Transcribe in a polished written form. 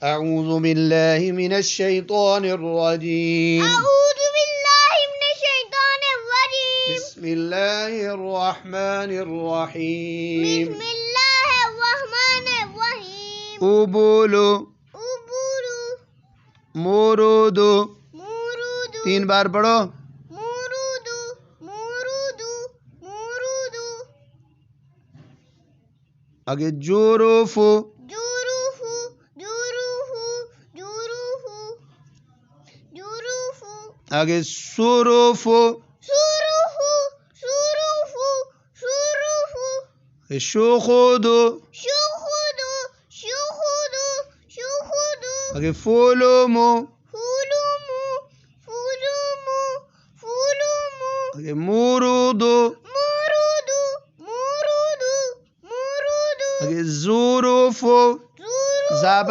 أعوذ بالله من الشيطان الرجيم. أعوذ بالله من الشيطان الرجيم. بسم الله الرحمن الرحيم. بسم الله الرحمن الرحيم. أبولو उबुरु मोरोदो मुरुदु 3 बार पढ़ो। मुरुदु मुरुदु मुरुदु आगे जोरोफो जुरुहु जुरुहु जुरुहु जुरुहु आगे सुरोफो सुरुहु सुरुहु सुरुहु शोखोदो शुहुदु शुहुदु शुहुदु आगे फोलोमो फुलुमु फुलुमु फुलुमु आगे मुरुदो मुरुदु मुरुदु मुरुदु आगे जोरोफो जुरु ज़ाबर